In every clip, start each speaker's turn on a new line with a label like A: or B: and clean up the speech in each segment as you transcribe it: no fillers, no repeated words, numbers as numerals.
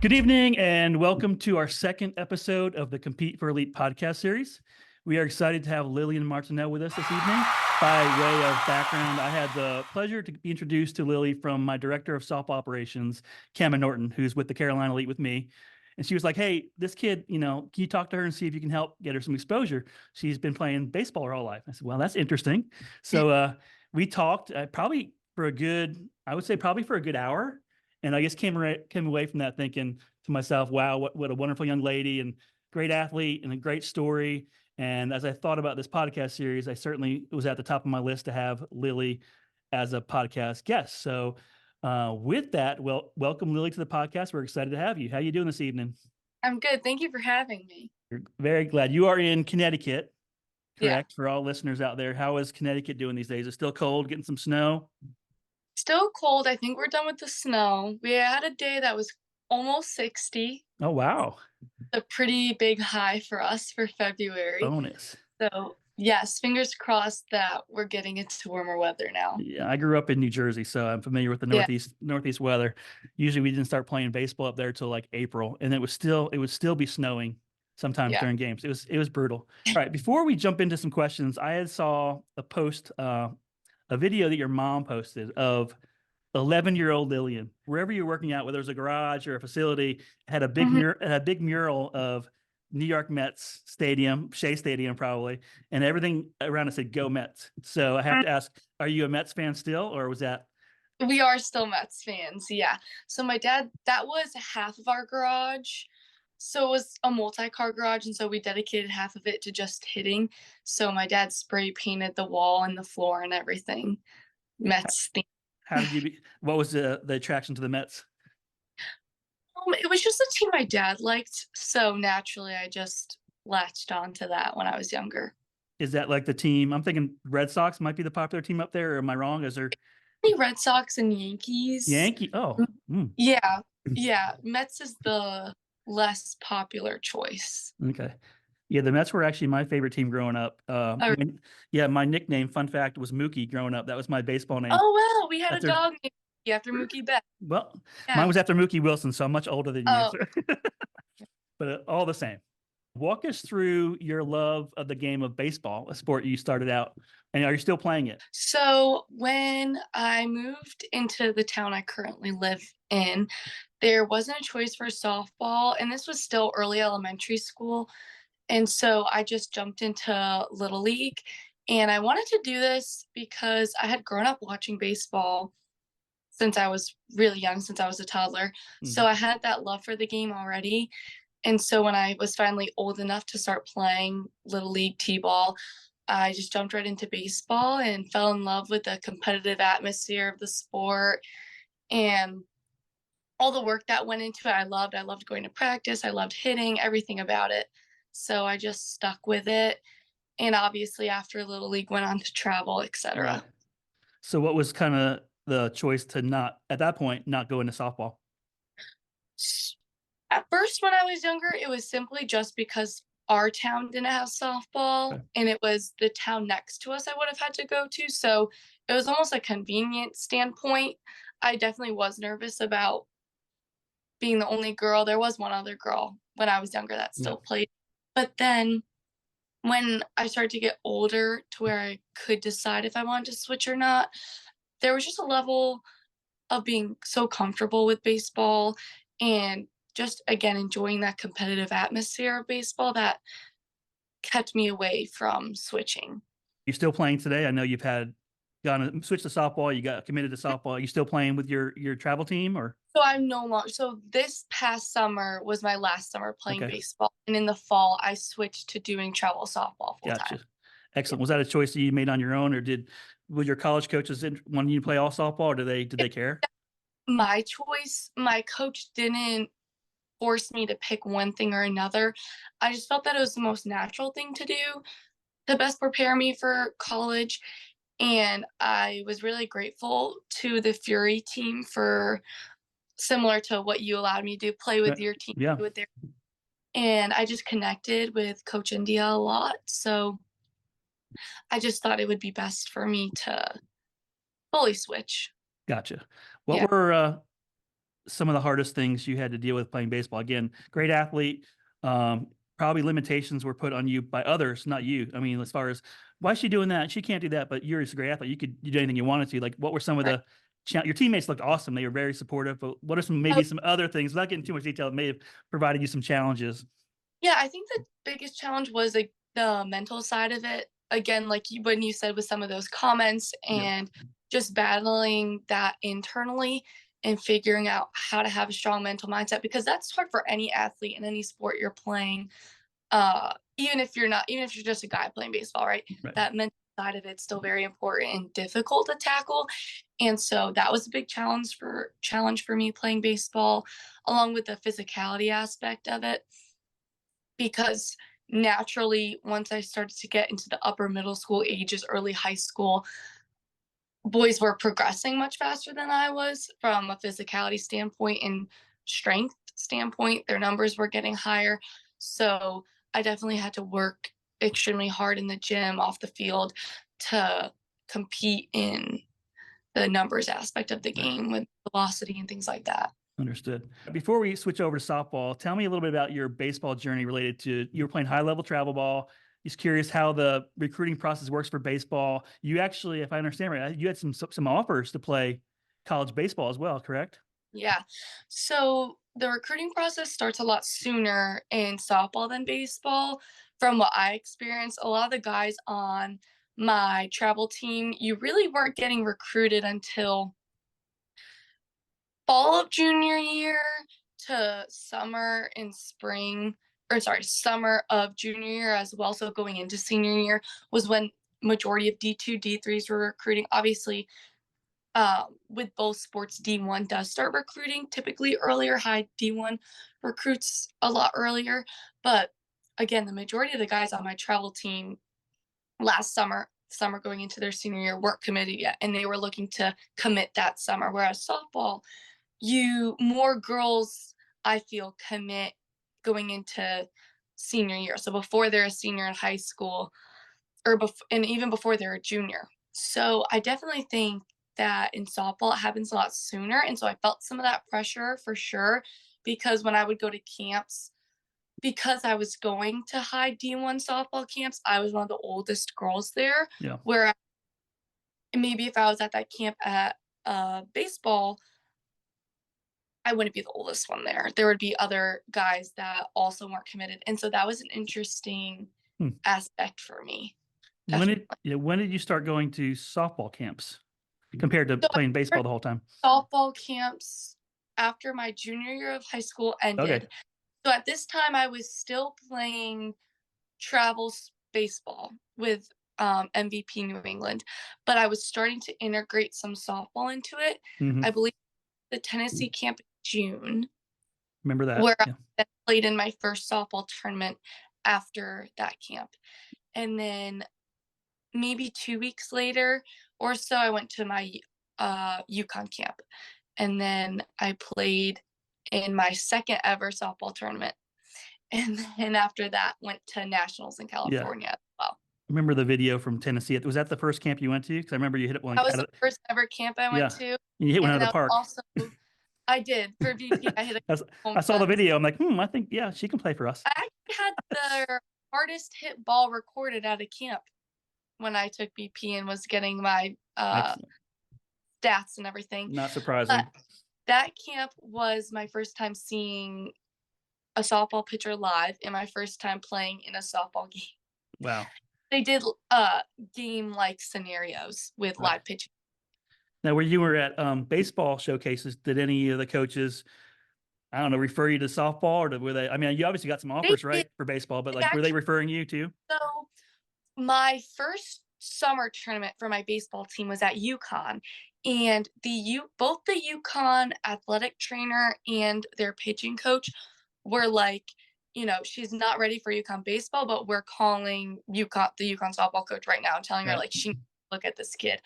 A: Good evening and welcome to our second episode of the Compete for Elite podcast series. We are excited to have Lillian Martineau with us this evening. By way of background, I had the pleasure to be introduced to Lily from my director of softball operations, Cameron Norton, who's with the Carolina Elite with me. And she was like, hey, this kid, can you talk to her and see if you can help get her some exposure? She's been playing baseball her whole life. I said, well, that's interesting. So we talked probably for a good hour. And I just came away from that thinking to myself, wow, what a wonderful young lady and great athlete and a great story. And as I thought about this podcast series, I certainly was at the top of my list to have Lily as a podcast guest. So with that, welcome Lily to the podcast. We're excited to have you. How are you doing this evening?
B: I'm good. Thank you for having me.
A: We're very glad. You are in Connecticut, correct?
B: Yeah.
A: For all listeners out there, how is Connecticut doing these days? Is it still cold, getting some snow?
B: Still cold. I think we're done with the snow. We had a day that was almost 60.
A: Oh, wow.
B: A pretty big high for us for February.
A: Bonus.
B: So, yes, fingers crossed that we're getting into warmer weather now.
A: Yeah, I grew up in New Jersey, so I'm familiar with the northeast weather. Usually we didn't start playing baseball up there till like April, and it would still be snowing sometimes during games. It was brutal. All right, before we jump into some questions, I had saw a post a video that your mom posted of 11-year-old Lillian. Wherever you're working out, whether it was a garage or a facility, had a big mural of New York Mets stadium, Shea Stadium probably, and everything around it said "Go Mets." So I have to ask, are you a Mets fan still, or was that?
B: We are still Mets fans, yeah. So my dad, that was half of our garage. So it was a multi-car garage, and so we dedicated half of it to just hitting. So my dad spray painted the wall and the floor and everything. Mets theme.
A: What was the attraction to the Mets?
B: It was just a team my dad liked, so naturally I just latched onto that when I was younger.
A: Is that like the team? I'm thinking Red Sox might be the popular team up there, or am I wrong? Is there
B: Red Sox and Yankees?
A: Yankee? Oh,
B: yeah. Mets is the less popular choice.
A: Okay. Yeah, the Mets were actually my favorite team growing up. My nickname, fun fact, was Mookie growing up. That was my baseball name.
B: Oh, wow. We had a dog named Mookie after Mookie Betts.
A: Well, mine was after Mookie Wilson, so I'm much older than you. So. But all the same. Walk us through your love of the game of baseball, a sport you started out, and are you still playing it?
B: So when I moved into the town I currently live in, there wasn't a choice for softball, and this was still early elementary school. And so I just jumped into Little League, and I wanted to do this because I had grown up watching baseball since I was really young, since I was a toddler. Mm-hmm. So I had that love for the game already. And so when I was finally old enough to start playing Little League T-ball, I just jumped right into baseball and fell in love with the competitive atmosphere of the sport and all the work that went into it. I loved going to practice. I loved hitting, everything about it. So I just stuck with it. And obviously after Little League went on to travel, etc.
A: Right. So what was kind of the choice to not, at that point, not go into softball?
B: At first, when I was younger, it was simply just because our town didn't have softball, and it was the town next to us I would have had to go to. So it was almost a convenient standpoint. I definitely was nervous about being the only girl. There was one other girl when I was younger that still played. But then when I started to get older to where I could decide if I wanted to switch or not, there was just a level of being so comfortable with baseball and just, again, enjoying that competitive atmosphere of baseball that kept me away from switching.
A: You're still playing today? I know you've switched to softball. You got committed to softball. Are you still playing with your travel team, or?
B: So I'm no longer. So this past summer was my last summer playing baseball. And in the fall, I switched to doing travel softball full time.
A: Excellent. Was that a choice that you made on your own, or were your college coaches want you to play all softball, or did they care?
B: My choice. My coach didn't force me to pick one thing or another. I just felt that it was the most natural thing to do to best prepare me for college. And I was really grateful to the Fury team for, similar to what you allowed me to do, play with your team.
A: Yeah.
B: With their, and I just connected with Coach India a lot. So I just thought it would be best for me to fully switch.
A: Gotcha. What were some of the hardest things you had to deal with playing baseball? Again, great athlete. Probably limitations were put on you by others, not you. I mean, as far as why is she doing that? She can't do that, but you're just a great athlete. You do anything you wanted to. Like, what were some of
B: Right.
A: the your teammates looked awesome. They were very supportive, but what are
B: Oh,
A: some other things, without getting too much detail, that may have provided you some challenges?
B: yeah, I think the biggest challenge was like the mental side of it. Again, like when you said with some of those comments
A: Yep.
B: and just battling that internally and figuring out how to have a strong mental mindset, because that's hard for any athlete in any sport you're playing. Even if you're not, even if you're just a guy playing baseball, right?
A: Right.
B: That mental side of it's still very important and difficult to tackle. And so that was a big challenge for me playing baseball, along with the physicality aspect of it, because naturally once I started to get into the upper middle school ages, early high school, boys were progressing much faster than I was from a physicality standpoint and strength standpoint. Their numbers were getting higher. So I definitely had to work extremely hard in the gym, off the field, to compete in the numbers aspect of the
A: Right.
B: game with velocity and things like that.
A: Understood. Before we switch over to softball, tell me a little bit about your baseball journey related to you were playing high level travel ball. Just curious how the recruiting process works for baseball. You actually, if I understand right, you had some offers to play college baseball as well, correct?
B: Yeah. So the recruiting process starts a lot sooner in softball than baseball. From what I experienced, a lot of the guys on my travel team, you really weren't getting recruited until fall of junior year to summer and spring, or sorry, summer of junior year as well. So going into senior year was when majority of D2, D3s were recruiting. Obviously, with both sports, D1 does start recruiting typically earlier. High D1 recruits a lot earlier. But again, the majority of the guys on my travel team last summer going into their senior year, weren't committed yet. And they were looking to commit that summer. Whereas softball, more girls, I feel, commit going into senior year. So before they're a senior in high school, and even before they're a junior. So I definitely think that in softball it happens a lot sooner, and so I felt some of that pressure for sure, because when I would go to camps, because I was going to high D1 softball camps, I was one of the oldest girls there.
A: Yeah.
B: Where maybe if I was at that camp at baseball, I wouldn't be the oldest one there. There would be other guys that also weren't committed, and so that was an interesting
A: Hmm.
B: aspect for me.
A: When did you start going to softball camps compared to
B: So
A: playing baseball the whole time?
B: softball camps after my junior year of high school
A: Okay.
B: ended. So at this time, I was still playing travel baseball with MVP New England, but I was starting to integrate some softball into it.
A: Hmm.
B: I believe the Tennessee camp in June,
A: Remember that?
B: where I
A: Yeah.
B: then played in my first softball tournament after that camp. And then maybe 2 weeks later or so, I went to my Yukon camp. And then I played in my second ever softball tournament. And then after that, went to nationals in
A: Yeah.
B: California as well.
A: Remember the video from Tennessee? Was that the first camp you went to? Because I remember you hit it one
B: That was
A: out
B: the
A: of,
B: first ever camp I went
A: yeah,
B: to.
A: you hit one out
B: And
A: of the
B: that was
A: park.
B: also, I did for VP. I hit a
A: That's,
B: home
A: I saw the
B: runs.
A: video. I'm like, I think, yeah, she can play for us.
B: I actually had the hardest hit ball recorded at a camp when I took BP and was getting my
A: Excellent.
B: stats and everything.
A: Not
B: But
A: surprising.
B: that camp was my first time seeing a softball pitcher live and my first time playing in a softball game.
A: Wow.
B: They did game like scenarios with
A: Right.
B: live pitching.
A: Now, where you were at baseball showcases, did any of the coaches, I don't know, refer you to softball, or were they? I mean, you obviously got some
B: They
A: offers,
B: did
A: right, for baseball, but
B: they
A: like, were they
B: actually.
A: referring you too?
B: So my first summer tournament for my baseball team was at UConn, and both the UConn athletic trainer and their pitching coach were like, she's not ready for UConn baseball, but we're calling the UConn softball coach right now and telling her
A: Right.
B: like she needs to look at this kid.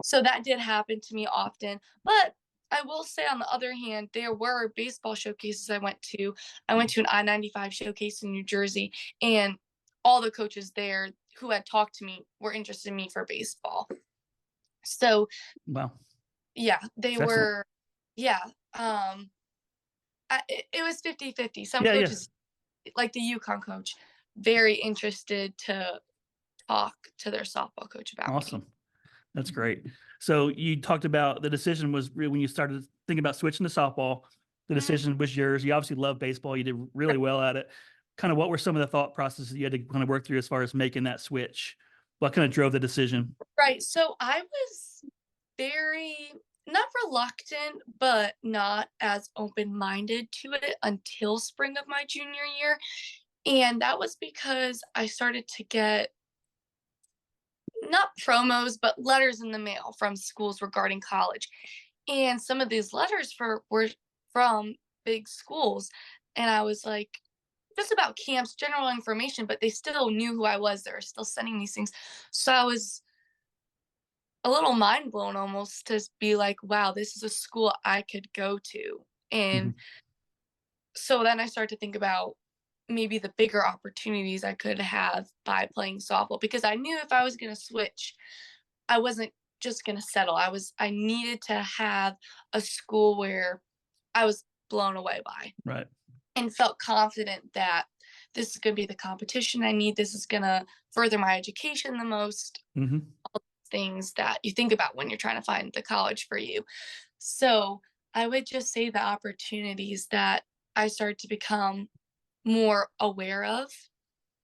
B: So that did happen to me often, but I will say on the other hand, there were baseball showcases I went to. I went to an I-95 showcase in New Jersey, and all the coaches there who had talked to me were interested in me for baseball. So
A: Wow.
B: yeah, they
A: That's excellent.
B: were, yeah. It was 50-50. Some
A: Yeah, yeah.
B: coaches, like the UConn coach, very interested to talk to their softball coach about me.
A: Awesome. That's great. So you talked about the decision was when you started thinking about switching to softball, the
B: Mhm.
A: decision was yours. You obviously love baseball. You did really well at it. Kind of what were some of the thought processes you had to kind of work through as far as making that switch? What kind of drove the decision?
B: Right. So I was very not reluctant, but not as open-minded to it until spring of my junior year. And that was because I started to get not promos, but letters in the mail from schools regarding college. And some of these letters were from big schools. And I was like, just about camps, general information, but they still knew who I was. They were still sending these things. So I was a little mind blown almost to be like, wow, this is a school I could go to. And
A: Mhm.
B: so then I started to think about maybe the bigger opportunities I could have by playing softball because I knew if I was going to switch, I wasn't just going to settle. I needed to have a school where I was blown away by
A: Right.
B: and felt confident that this is going to be the competition I need. This is going to further my education the most,
A: Hmm.
B: things that you think about when you're trying to find the college for you. So I would just say the opportunities that I started to become more aware of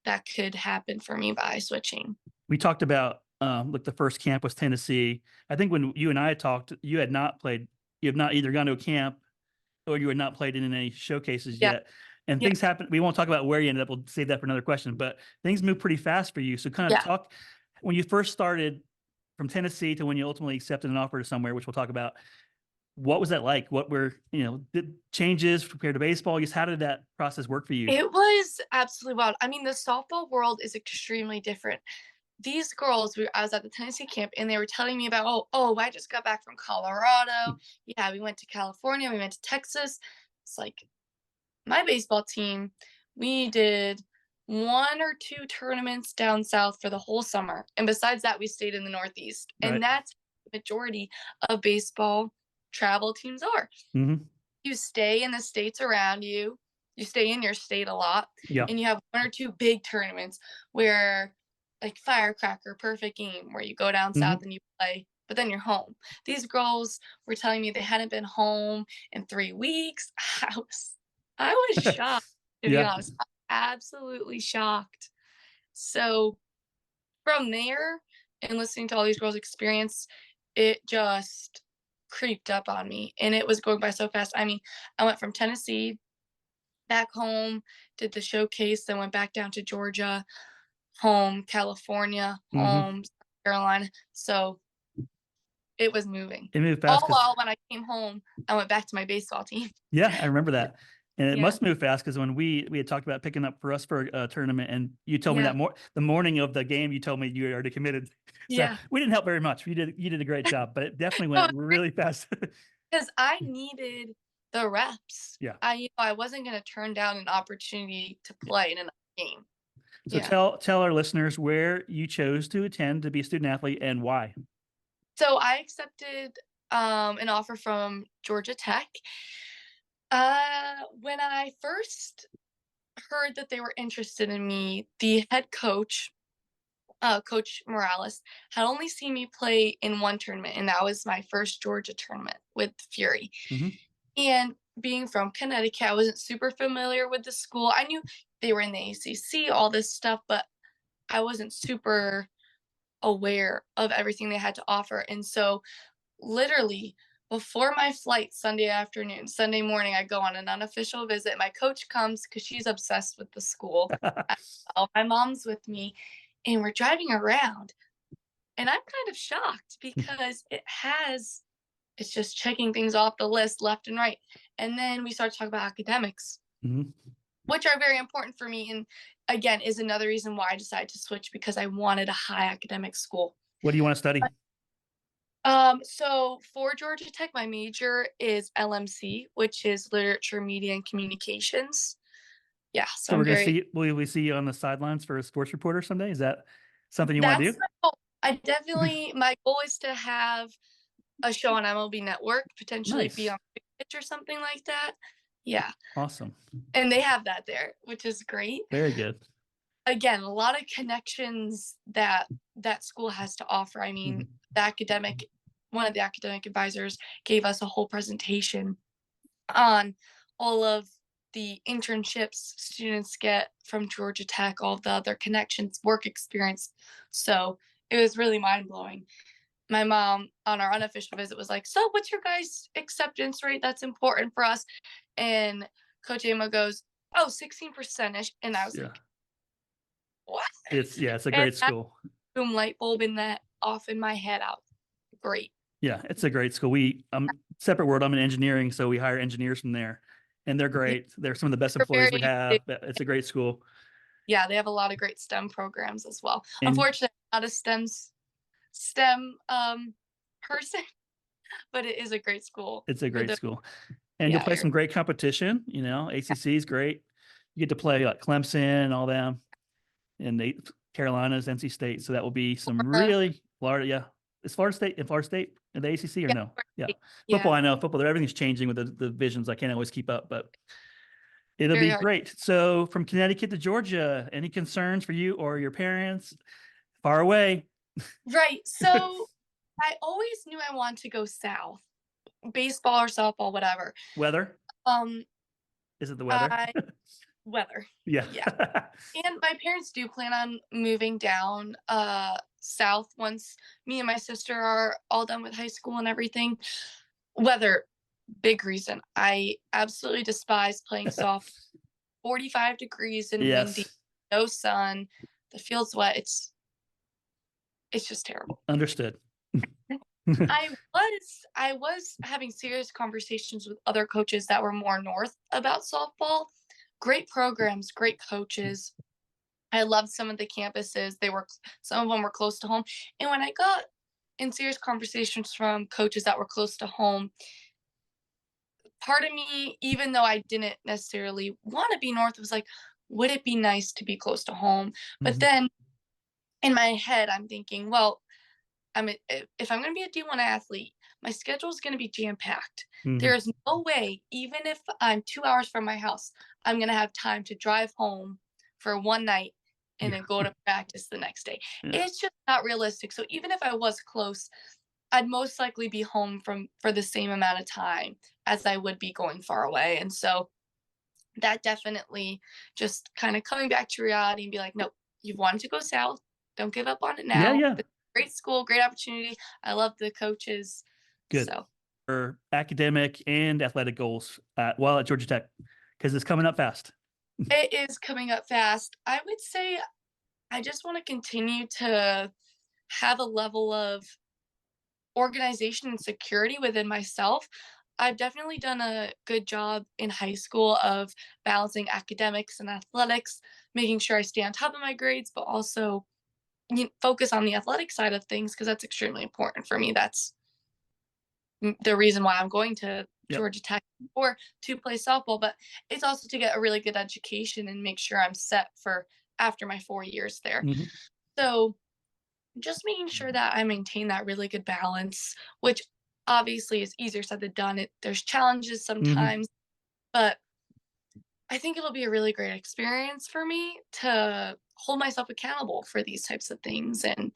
B: that could happen for me by switching.
A: We talked about like the first camp was Tennessee. I think when you and I had talked, you had not played, you have not either gone to a camp or you had not played in any showcases
B: Yeah.
A: yet. And
B: Yeah.
A: things happen. We won't talk about where you ended up. We'll save that for another question. But things move pretty fast for you. So kind of
B: Yeah.
A: talk when you first started from Tennessee to when you ultimately accepted an offer to somewhere, which we'll talk about. What was that like? What were the changes compared to baseball? Just how did that process work for you?
B: It was absolutely wild. I mean, the softball world is extremely different. These girls, I was at the Tennessee camp and they were telling me about, I just got back from Colorado. Yeah, we went to California, we went to Texas. It's like my baseball team, we did one or two tournaments down south for the whole summer. And besides that, we stayed in the Northeast. And
A: Right.
B: that's the majority of baseball travel teams are.
A: Hmm.
B: You stay in the states around you, you stay in your state a lot,
A: Yeah.
B: and you have one or two big tournaments where, like Firecracker, Perfect Game, where you go down south
A: Hmm.
B: and you play, but then you're home. These girls were telling me they hadn't been home in 3 weeks. I was shocked, to be
A: Yeah.
B: honest. Absolutely shocked. So from there and listening to all these girls' experience, it just creeped up on me and it was going by so fast. I mean, I went from Tennessee back home, did the showcase, then went back down to Georgia, home, California,
A: Hmm.
B: home, South Carolina. So it was moving.
A: It moved
B: All
A: fast because
B: while when I came home, I went back to my baseball team.
A: yeah, I remember that. And it
B: Yeah.
A: must move fast because when we had talked about picking up for us for a tournament, and you told me
B: Yeah.
A: that the morning of the game, you told me you had already committed. So
B: Yeah.
A: we didn't help very much. You did a great job, but it definitely
B: No,
A: went really fast.
B: because I needed the reps.
A: Yeah.
B: I wasn't going to turn down an opportunity to play in another game.
A: So
B: Yeah.
A: tell our listeners where you chose to attend to be a student athlete and why.
B: So I accepted an offer from Georgia Tech. When I first heard that they were interested in me, the head coach, Coach Morales, had only seen me play in one tournament, and that was my first Georgia tournament with Fury.
A: Hmm.
B: And being from Connecticut, I wasn't super familiar with the school. I knew they were in the ACC, all this stuff, but I wasn't super aware of everything they had to offer. And so, literally, before my flight Sunday morning, I go on an unofficial visit. My coach comes because she's obsessed with the school. My mom's with me, and we're driving around. And I'm kind of shocked because it's just checking things off the list left and right. And then we start to talk about academics,
A: Hmm.
B: which are very important for me. And again, is another reason why I decided to switch because I wanted a high academic school.
A: What do you want to study?
B: So for Georgia Tech, my major is LMC, which is literature, media, and communications. Yeah, so
A: So
B: I'm
A: we're gonna
B: very
A: see. Will we see you on the sidelines for a sports reporter someday? Is that something you want to
B: that's
A: do?
B: my goal. My goal is to have a show on MLB Network, potentially be
A: Nice.
B: on Pitch or something like that. Yeah.
A: Awesome.
B: And they have that there, which is great.
A: Very good.
B: Again, a lot of connections that that school has to offer. I mean,
A: Mhm.
B: one of the academic advisors gave us a whole presentation on all of the internships students get from Georgia Tech, all of the other connections, work experience. So it was really mind blowing. My mom on our unofficial visit was like, "So, what's your guys' acceptance rate? That's important for us." And Coach Amo goes, "Oh, 16% ish." And I was
A: Yeah.
B: like, "What?"
A: It's a
B: And
A: great
B: that
A: school.
B: boom light bulb in that off in my head out. Great.
A: Yeah, it's a great school. Separate world. I'm in engineering, so we hire engineers from there, and they're
B: Yeah,
A: great. They're some of the best
B: they're
A: employees we
B: very big.
A: have. It's a great school.
B: Yeah, they have a lot of great STEM programs as well.
A: And
B: Unfortunately, I'm not a STEM person, but it is a great school
A: it's a
B: for
A: great
B: the
A: school. And you'll
B: yeah
A: play
B: area.
A: some great competition. ACC is great. You get to play like Clemson and all them, and the Carolinas, NC State. So that will be some
B: Florida.
A: really Florida. Yeah, is Florida State in the ACC or
B: Yeah,
A: no? Yeah,
B: yeah,
A: football. I know football. Everything's changing with the divisions. I can't always keep up, but it'll
B: very
A: be
B: hard.
A: great. So from Connecticut to Georgia, any concerns for you or your parents? Far away.
B: Right. So I always knew I wanted to go south, baseball or softball, whatever.
A: Weather?
B: Um,
A: Is it the weather?
B: I weather.
A: Yeah.
B: Yeah. And my parents do plan on moving down south once me and my sister are all done with high school and everything. Weather, big reason. I absolutely despise playing soft. 45 degrees and windy,
A: Yes.
B: no sun, the field's wet. It's just terrible.
A: Understood.
B: I was having serious conversations with other coaches that were more north about softball. Great programs, great coaches. I loved some of the campuses. Some of them were close to home. And when I got in serious conversations from coaches that were close to home, part of me, even though I didn't necessarily want to be north, was like, would it be nice to be close to home? But
A: Mhm.
B: then in my head, I'm thinking, well, if I'm going to be a D1 athlete, my schedule is going to be jam packed. There
A: Mhm.
B: is no way, even if I'm 2 hours from my house, I'm going to have time to drive home for one night and
A: Yeah.
B: then go to practice the next day.
A: Yeah.
B: It's just not realistic. So even if I was close, I'd most likely be home for the same amount of time as I would be going far away. And so that definitely just kind of coming back to reality and be like, nope, you've wanted to go south. Don't give up on it
A: Yeah.
B: now.
A: Yeah.
B: Great school, great opportunity. I love the coaches.
A: Good.
B: So
A: For academic and athletic goals at Georgia Tech, because it's coming up fast.
B: it is coming up fast. I would say I just want to continue to have a level of organization and security within myself. I've definitely done a good job in high school of balancing academics and athletics, making sure I stay on top of my grades, but also focus on the athletic side of things because that's extremely important for me. That's the reason why I'm going to
A: Yep.
B: Georgia Tech or to play softball, but it's also to get a really good education and make sure I'm set for after my 4 years there.
A: Mhm.
B: So just making sure that I maintain that really good balance, which obviously is easier said than done. There's challenges
A: Mhm.
B: sometimes, but I think it'll be a really great experience for me to hold myself accountable for these types of things and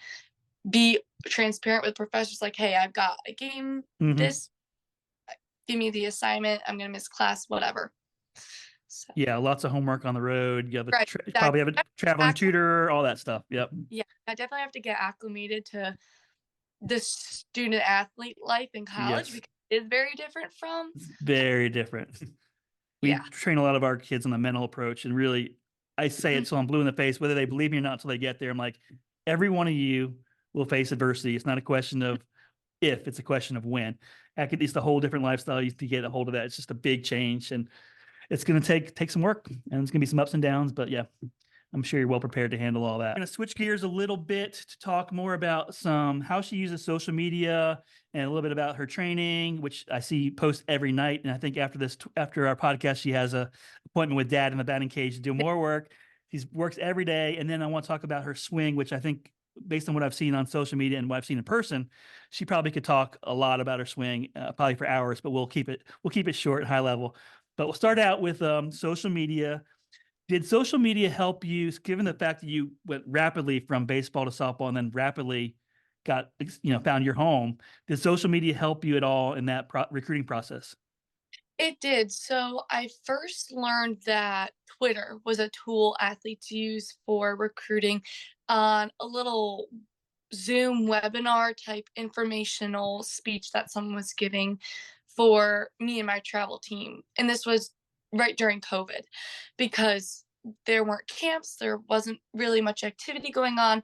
B: be transparent with professors like, hey, I've got a game
A: Mhm.
B: this, give me the assignment, I'm going to miss class, whatever. So,
A: Yeah. Lots of homework on the road. You have
B: right.
A: probably have a traveling
B: Exactly.
A: tutor, all that stuff. Yep.
B: Yeah, I definitely have to get acclimated to the student athlete life in college
A: Yes.
B: because it's very different from,
A: It's very different. We
B: yeah.
A: train a lot of our kids on the mental approach, and really, I say it
B: Mm,
A: so I'm blue in the face, whether they believe me or not, until they get there. I'm like, every one of you will face adversity. It's not a question of if, it's a question of when. It's a whole different lifestyle to get a hold of that. It's just a big change, and it's going to take some work, and it's going to be some ups and downs. But yeah, I'm sure you're well prepared to handle all that. I'm going to switch gears a little bit to talk more about how she uses social media and a little bit about her training, which I see post every night. And I think after our podcast, she has a appointment with dad in the batting cage to do more work. She works every day. And then I want to talk about her swing, which I think based on what I've seen on social media and what I've seen in person, she probably could talk a lot about her swing, probably for hours, but we'll keep it short, high level. But we'll start out with social media. Did social media help you, given the fact that you went rapidly from baseball to softball and then rapidly got, found your home? Did social media help you at all in that recruiting process?
B: It did. So I first learned that Twitter was a tool athletes use for recruiting on a little Zoom webinar type informational speech that someone was giving for me and my travel team. And this was right during COVID because there weren't camps, there wasn't really much activity going on.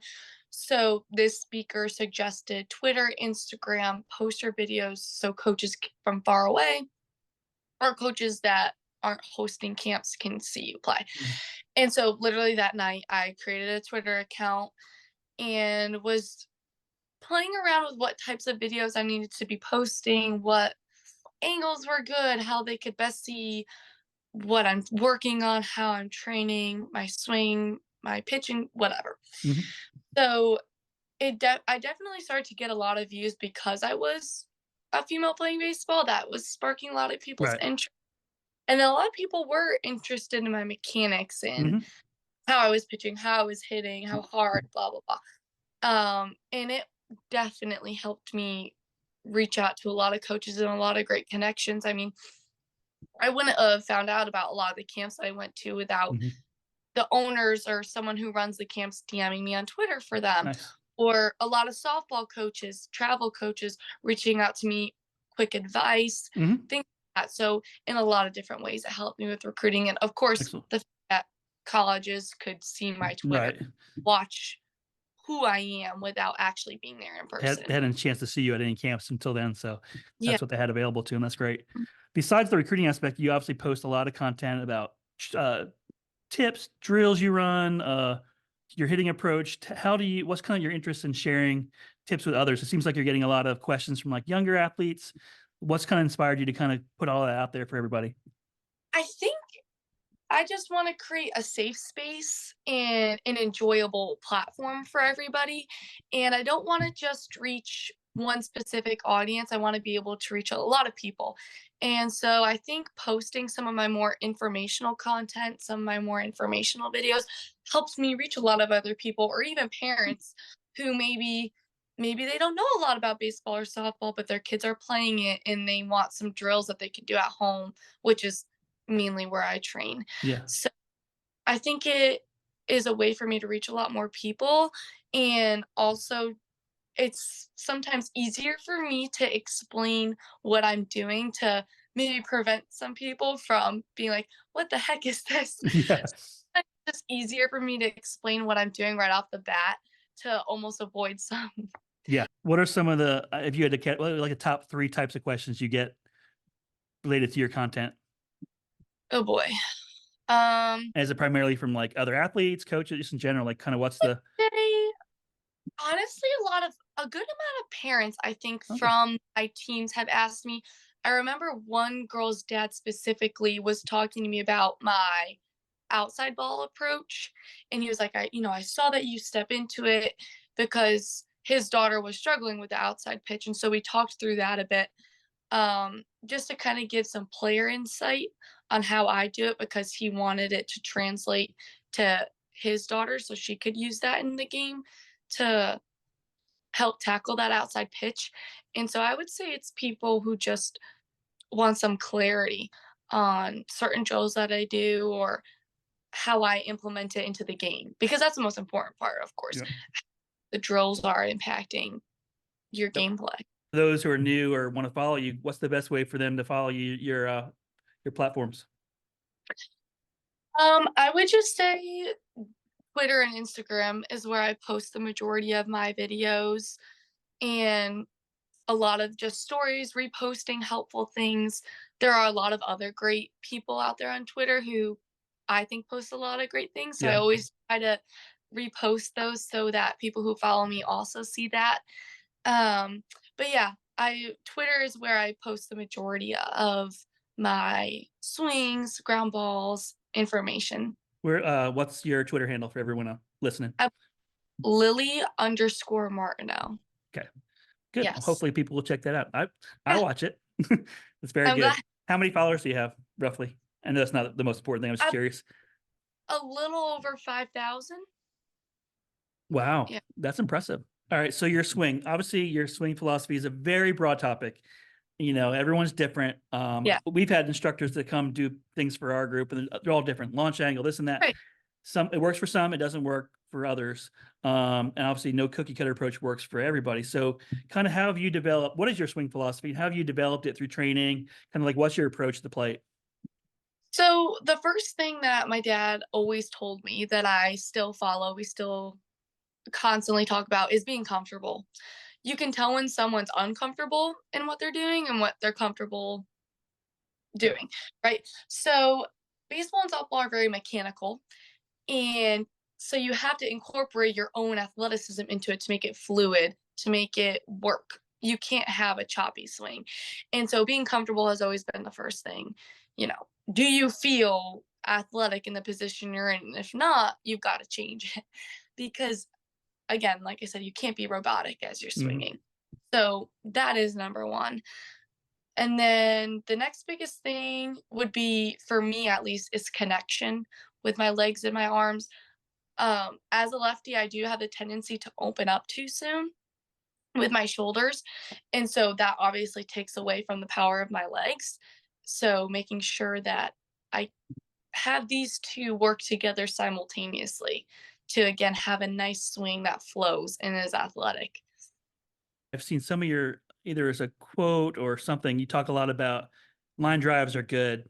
B: So this speaker suggested Twitter, Instagram, poster videos so coaches from far away or coaches that aren't hosting camps can see you play.
A: Mhm.
B: And so literally that night I created a Twitter account and was playing around with what types of videos I needed to be posting, what angles were good, how they could best see what I'm working on, how I'm training, my swing, my pitching, whatever.
A: Mhm.
B: So I definitely started to get a lot of views because I was a female playing baseball. That was sparking a lot of people's
A: Right.
B: interest. And then a lot of people were interested in my mechanics and
A: Mhm.
B: how I was pitching, how I was hitting, how hard, blah, blah, blah. And it definitely helped me reach out to a lot of coaches and a lot of great connections. I mean, I wouldn't have found out about a lot of the camps I went to without
A: Mhm.
B: the owners or someone who runs the camps DMing me on Twitter for them,
A: Nice.
B: or a lot of softball coaches, travel coaches reaching out to me, quick advice,
A: Mhm.
B: things like that. So, in a lot of different ways, it helped me with recruiting. And of course,
A: Excellent.
B: the fact that colleges could see my Twitter,
A: Right.
B: watch who I am without actually being there in
A: They
B: person.
A: hadn't a chance to see you at any camps until then, so
B: Yeah.
A: that's what they had available to them. That's great. Besides the recruiting aspect, you obviously post a lot of content about uh, tips, drills you run, your hitting approach. What's kind of your interest in sharing tips with others? It seems like you're getting a lot of questions from like younger athletes. What's kind of inspired you to kind of put all that out there for everybody?
B: I think I just want to create a safe space and an enjoyable platform for everybody. And I don't want to just reach one specific audience. I want to be able to reach a lot of people. And so I think posting some of my more informational content, some of my more informational videos helps me reach a lot of other people or even parents who maybe they don't know a lot about baseball or softball, but their kids are playing it and they want some drills that they can do at home, which is mainly where I train.
A: Yeah.
B: So I think it is a way for me to reach a lot more people. And also, it's sometimes easier for me to explain what I'm doing to maybe prevent some people from being like, what the heck is this?
A: Yeah.
B: It's just easier for me to explain what I'm doing right off the bat to almost avoid some.
A: Yeah. What are some of the, if you had to like a top three types of questions you get related to your content?
B: Oh boy. Um,
A: Is it primarily from like other athletes, coaches, just in general? Like, kind of what's the,
B: say honestly, a good amount of parents, I think,
A: okay.
B: from my teams have asked me. I remember one girl's dad specifically was talking to me about my outside ball approach, and he was like, I saw that you step into it because his daughter was struggling with the outside pitch, and so we talked through that a bit, just to kind of give some player insight on how I do it because he wanted it to translate to his daughter so she could use that in the game to help tackle that outside pitch. And so I would say it's people who just want some clarity on certain drills that I do or how I implement it into the game because that's the most important part, of course.
A: Yeah.
B: The drills are impacting your
A: Yep.
B: gameplay.
A: Those who are new or want to follow you, what's the best way for them to follow you, your platforms?
B: I would just say Twitter and Instagram is where I post the majority of my videos and a lot of just stories, reposting helpful things. There are a lot of other great people out there on Twitter who I think post a lot of great things. So I
A: Yeah.
B: always try to repost those so that people who follow me also see that. Um, but yeah, I Twitter is where I post the majority of my swings, ground balls, information.
A: What's your Twitter handle for everyone listening?
B: Lily_Martineau.
A: Okay. Good. Well,
B: Yes.
A: hopefully people will check that out. I watch it. It's very
B: I'm glad.
A: good. How many followers do you have? roughly? I know that's not the most important thing. I was just
B: A
A: curious.
B: a little over 5,000.
A: Wow,
B: Yeah.
A: that's impressive. All right, so your swing, obviously your swing philosophy is a very broad topic. Everyone's different.
B: Yeah.
A: We've had instructors that come do things for our group, and they're all different. Launch angle, this and that.
B: Right.
A: Some it works for some, it doesn't work for others. And obviously, no cookie cutter approach works for everybody. So, kind of how have you developed? What is your swing philosophy? How have you developed it through training? Kind of like what's your approach to the plate?
B: So the first thing that my dad always told me that I still follow, we still constantly talk about is being comfortable. You can tell when someone's uncomfortable in what they're doing and what they're comfortable doing, right? So baseball and softball are very mechanical. And so you have to incorporate your own athleticism into it to make it fluid, to make it work. You can't have a choppy swing. And so being comfortable has always been the first thing. Do you feel athletic in the position you're in? If not, you've got to change it because, again, like I said, you can't be robotic as you're
A: Mhm.
B: swinging. So that is number one. And then the next biggest thing would be, for me at least, is connection with my legs and my arms. As a lefty, I do have the tendency to open up too soon with my shoulders. And so that obviously takes away from the power of my legs. So making sure that I have these two work together simultaneously to, again, have a nice swing that flows and is athletic.
A: I've seen some of your either as a quote or something. You talk a lot about line drives are good.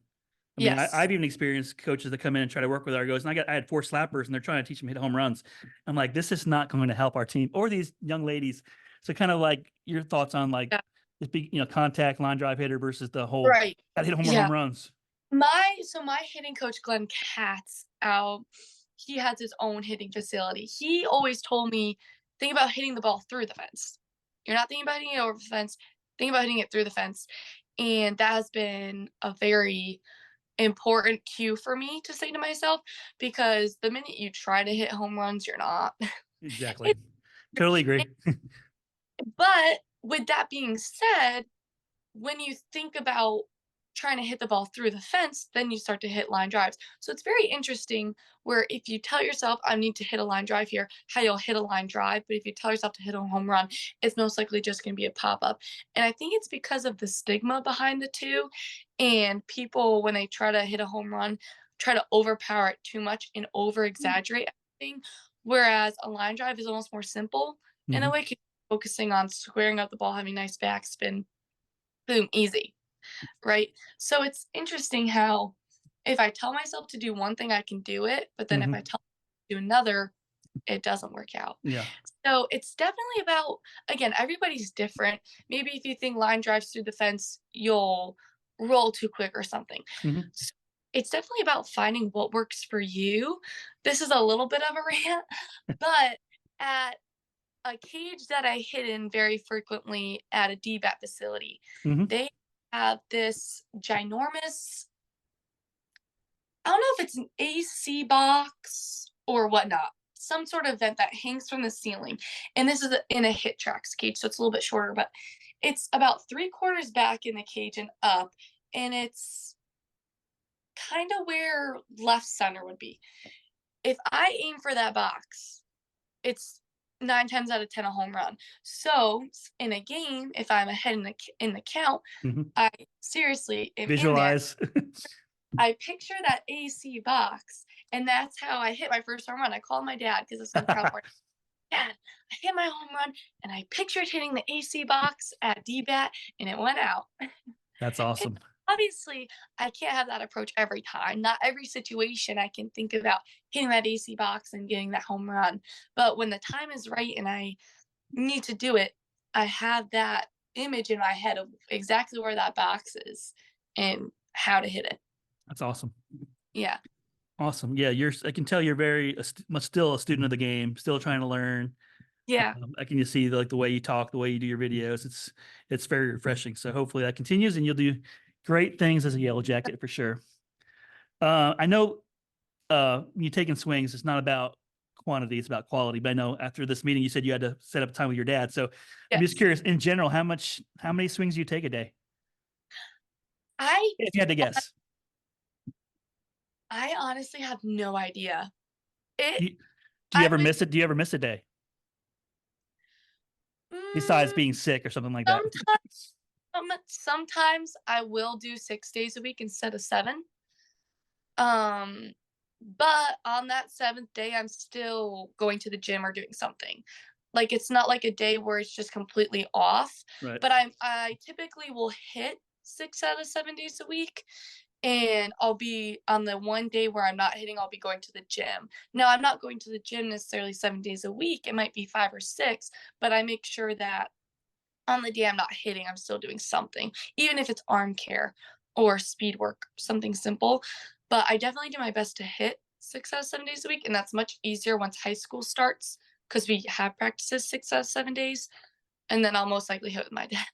A: I mean,
B: Yes.
A: I've even experienced coaches that come in and try to work with our goes, and I had 4 slappers, and they're trying to teach them to hit home runs. I'm like, this is not going to help our team or these young ladies. So, kind of like your thoughts on like
B: Yeah.
A: this big, contact line drive hitter versus the whole
B: Right.
A: got to hit more
B: Yeah.
A: home runs.
B: My hitting coach, Glenn Katz, he has his own hitting facility. He always told me, think about hitting the ball through the fence. You're not thinking about hitting it over the fence. Think about hitting it through the fence. And that has been a very important cue for me to say to myself, because the minute you try to hit home runs, you're not.
A: Exactly.
B: It-
A: Totally agree.
B: but with that being said, when you think about trying to hit the ball through the fence, then you start to hit line drives. So it's very interesting where if you tell yourself, I need to hit a line drive here, how you'll hit a line drive. But if you tell yourself to hit a home run, it's most likely just going to be a pop up. And I think it's because of the stigma behind the two. And people, when they try to hit a home run, try to overpower it too much and over exaggerate everything. Whereas a line drive is almost more simple in a
A: Mhm.
B: way, 'cause you're focusing on squaring up the ball, having nice backspin, boom, easy, right? So it's interesting how if I tell myself to do one thing, I can do it, but then if I
A: Mhm.
B: tell myself to do another, it doesn't work out.
A: Yeah.
B: So it's definitely about, again, everybody's different. Maybe if you think line drives through the fence, you'll roll too quick or something.
A: Mhm.
B: So it's definitely about finding what works for you. This is a little bit of a rant, but at a cage that I hit in very frequently at a DBAT facility,
A: Mhm.
B: they have this ginormous, I don't know if it's an AC box or whatnot, some sort of vent that hangs from the ceiling. And this is in a hit tracks cage, so it's a little bit shorter, but it's about 3/4 back in the cage and up. And it's kind of where left center would be. If I aim for that box, it's 9 times out of 10 a home run. So in a game, if I'm ahead in the count,
A: Mhm.
B: I seriously am in there.
A: Visualize.
B: I picture that AC box, and that's how I hit my first home run. I called my dad because it's in California. Dad, I hit my home run, and I pictured hitting the AC box at DBAT, and it went out.
A: That's
B: And
A: awesome.
B: obviously, I can't have that approach every time. Not every situation I can think about hitting that AC box and getting that home run. But when the time is right and I need to do it, I have that image in my head of exactly where that box is and how to hit it.
A: That's awesome.
B: Yeah.
A: Awesome. Yeah, I can tell you're very much still a student of the game, still trying to learn.
B: Yeah.
A: I can just see like the way you talk, the way you do your videos. It's very refreshing. So hopefully that continues and you'll do great things as a Yellow Jacket for sure. I know you taking swings, it's not about quantity, it's about quality. But I know after this meeting you said you had to set up time with your dad. So I'm just
B: Yes.
A: curious, in general, how many swings do you take a day?
B: I
A: If you had to guess.
B: I honestly have no idea. It
A: Do you, do you
B: I
A: ever
B: would
A: miss it? Do you ever miss a day besides
B: mm,
A: being sick or something like that?
B: sometimes sometimes I will do 6 days a week instead of 7. Um, but on that 7th day, I'm still going to the gym or doing something. Like, it's not like a day where it's just completely off,
A: Right.
B: but I typically will hit 6 out of 7 days a week, and I'll be on the one day where I'm not hitting, I'll be going to the gym. Now, I'm not going to the gym necessarily 7 days a week, it might be 5 or 6, but I make sure that on the day I'm not hitting, I'm still doing something, even if it's arm care or speed work, something simple. But I definitely do my best to hit 6 out of 7 days a week, and that's much easier once high school starts because we have practices 6 out of 7 days, and then I'll most likely hit with my dad.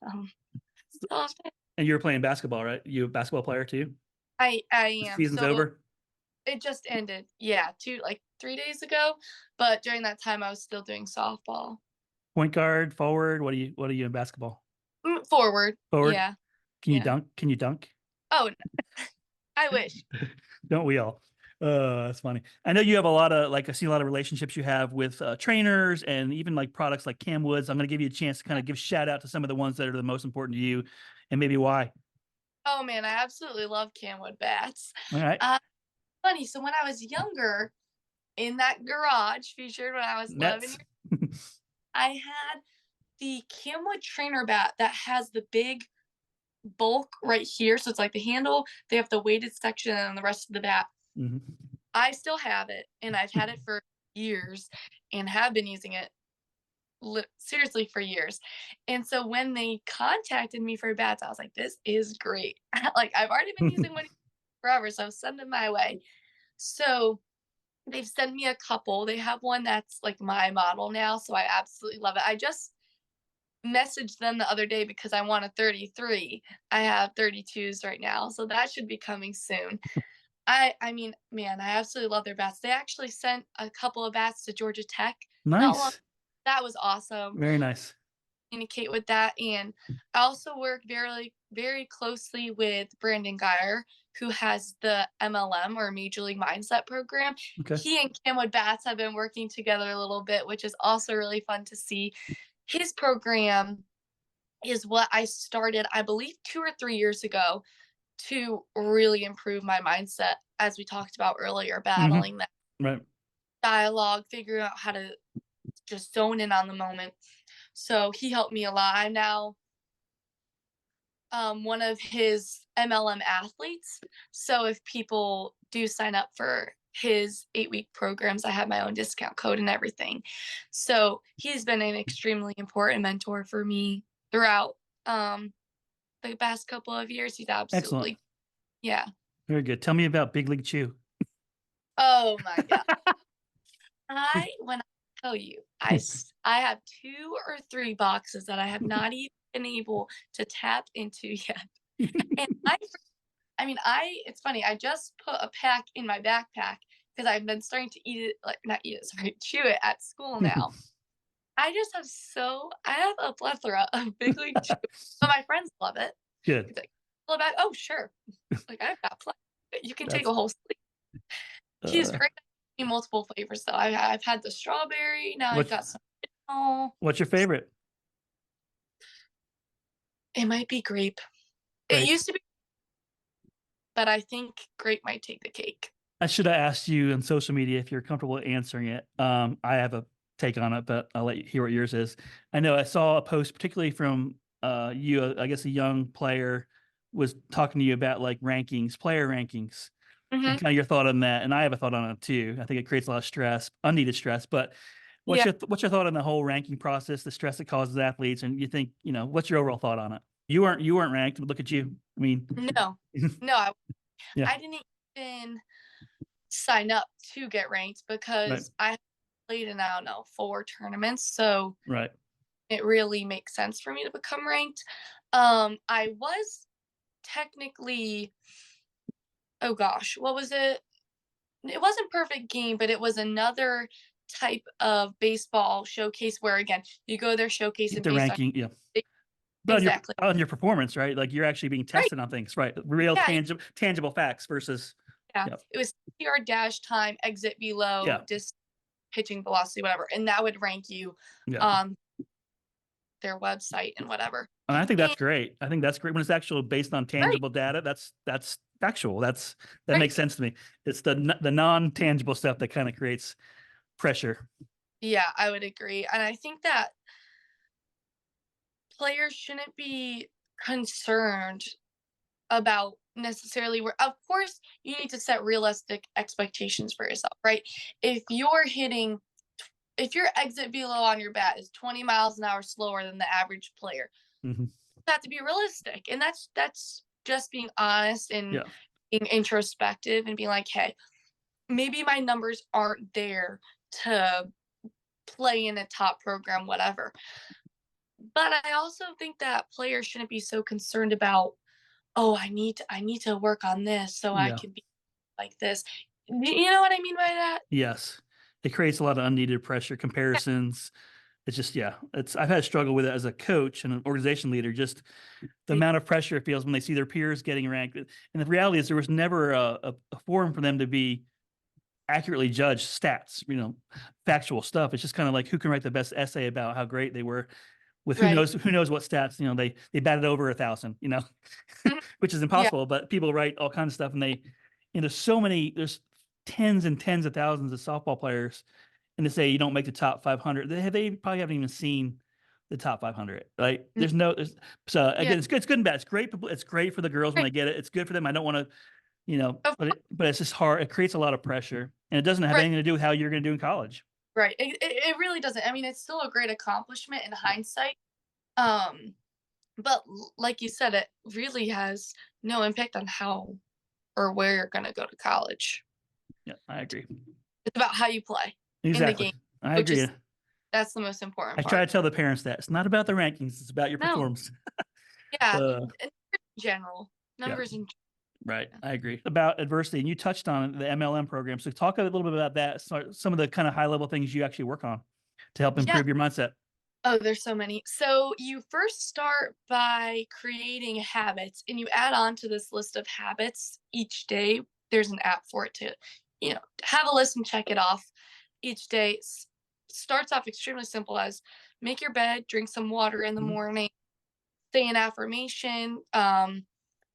B: Often.
A: And you were playing basketball, right? You a basketball player too?
B: I
A: The
B: am.
A: season's
B: So
A: over.
B: it just ended, yeah, 3 days ago. But during that time, I was still doing softball.
A: Point guard, forward. What are you in basketball?
B: Forward,
A: Forward.
B: yeah,
A: Can you
B: yeah.
A: dunk? Can you dunk?
B: Oh, I wish.
A: Don't we all? That's funny. I know you have a lot of like I see a lot of relationships you have with trainers and even like products like Cam Woods. I'm going to give you a chance to kind of give shout out to some of the ones that are the most important to you, and maybe why.
B: Oh man, I absolutely love Camwood bats.
A: All right,
B: Uh, Funny. So when I was younger, in that garage featured when I was 11
A: Mets.
B: years, I had the Camwood trainer bat that has the big bulk right here. So it's like the handle. They have the weighted section and the rest of the bat.
A: Mhm.
B: I still have it, and I've had it for years, and have been using it seriously for years. And so when they contacted me for bats, I was like, "This is great!" Like I've already been using one forever, so send them my way. So they've sent me a couple. They have one that's like my model now, so I absolutely love it. I just messaged them the other day because I want a 33. I have 32s right now, so that should be coming soon. I mean, man, I absolutely love their bats. They actually sent a couple of bats to Georgia Tech not long.
A: Nice,
B: That was awesome.
A: very nice.
B: Communicate with that, and I also work very closely with Brandon Geyer, who has the MLM or Major League Mindset program.
A: Okay,
B: He and Camwood Bats have been working together a little bit, which is also really fun to see. His program is what I started, I believe, 2 or 3 years ago to really improve my mindset, as we talked about earlier,
A: hmm
B: battling that
A: right.
B: dialogue, figuring out how to just zone in on the moment. So he helped me a lot. I'm now one of his MLM athletes. So if people do sign up for his 8-week programs, I have my own discount code and everything. So he's been an extremely important mentor for me throughout the past couple of years. He's
A: Excellent,
B: absolutely, yeah.
A: very good. Tell me about Big League Chew.
B: Oh my God. When I tell you, I have 2 or 3 boxes that I have not even been able to tap into yet. And I mean, it's funny. I just put a pack in my backpack because I've been starting to eat it, like not eat it, sorry, chew it at school now. I have a plethora of Big League Chew, but my friends love it.
A: Good.
B: It's like, "Full bag?" "Oh, sure." Like, "I've got plenty. You can take
A: That's
B: a whole sleeve." He's
A: uh,
B: great in multiple flavors, though. I've had the strawberry, now I've
A: what
B: got some original.
A: what's your favorite
B: It might be grape. It
A: grape?
B: used to be, but I think grape might take the cake.
A: I should have asked you on social media if you're comfortable answering it. I have a take on it, but I'll let you hear what yours is. I know I saw a post, particularly from you, I guess a young player was talking to you about like rankings, player rankings, and
B: Mhm.
A: kind of your thought on that. And I have a thought on it too. I think it creates a lot of stress, unneeded stress. But
B: Yeah.
A: what's your thought on the whole ranking process, the stress it causes athletes, and you think what's your overall thought on it? You weren't ranked, but look at you. I mean,
B: No. No,
A: yeah,
B: I didn't even sign up to get ranked
A: right,
B: because I played in, I don't know, 4 tournaments, so
A: right.
B: it really makes sense for me to become ranked. I was technically, oh gosh, what was it? It wasn't Perfect Game, but it was another type of baseball showcase where, again, you go there
A: Get
B: showcasing
A: the
B: based on.
A: ranking, yeah. But
B: Exactly.
A: on your performance, right? Like you're actually being
B: Right.
A: tested on things, right? Real
B: Yeah.
A: tangible facts versus
B: Yeah,
A: Yep.
B: it was 60-yard dash time, exit below,
A: Yeah.
B: just pitching velocity, whatever, and that would rank you
A: Yeah.
B: on their website and whatever.
A: And I think that's
B: And
A: great. I think that's great when it's actual based on
B: right,
A: tangible data. That's factual. That
B: right.
A: makes sense to me. It's the non-tangible stuff that kind of creates pressure.
B: Yeah, I would agree. And I think that players shouldn't be concerned about necessarily where, of course, you need to set realistic expectations for yourself, right? If you're hitting, if your exit velo on your bat is 20 miles an hour slower than the average player,
A: Hmm.
B: you have to be realistic. And that's just being honest and
A: Yeah.
B: being introspective and being like, hey, maybe my numbers aren't there to play in a top program, whatever. But I also think that players shouldn't be so concerned about, oh, I need to work on this so I
A: Yeah.
B: can be like this. You know what I mean by that?
A: Yes. It creates a lot of unneeded pressure,
B: Yeah,
A: comparisons. It's just, yeah, I've had a struggle with it as a coach and an organization leader, just the
B: right,
A: amount of pressure it feels when they see their peers getting ranked. And the reality is there was never a forum for them to be accurately judge stats, factual stuff. It's just kind of like who can write the best essay about how great they were with
B: right.
A: who knows what stats, they batted over 1,000,
B: Mhm.
A: which is
B: Yeah,
A: impossible, but people write all kinds of stuff and there's tens and tens of thousands of softball players and to say you don't make the top 500, they probably haven't even seen the top 500, right?
B: mm,
A: So
B: yeah,
A: again, it's good and bad. It's great. It's great for the girls when
B: right,
A: they get it. It's good for them. I don't want to,
B: of
A: but it's just hard. It creates a lot of pressure and it doesn't have
B: right,
A: anything to do with how you're going to do in college.
B: right. It really doesn't. I mean, it's still a great accomplishment in
A: Yeah.
B: hindsight. Um, but like you said, it really has no impact on how or where you're gonna go to college.
A: Yeah, I agree.
B: It's about how you play in the
A: Exactly.
B: game,
A: I
B: which
A: agree.
B: is that's the most important
A: I try
B: part.
A: to tell the parents that it's not about the rankings, it's about your
B: No,
A: performance.
B: yeah,
A: Uh,
B: in general,
A: yeah,
B: numbers in
A: right.
B: general.
A: I agree. About adversity, and you touched on the MLM program. So talk a little bit about that. Some of the kind of high level things you actually work on to help
B: Yeah.
A: improve your mindset.
B: Oh, there's so many. So you first start by creating habits and you add on to this list of habits each day. There's an app for it to, have a list and check it off each day. Starts off extremely simple as make your bed, drink some water in the
A: Mhm.
B: morning, say an affirmation.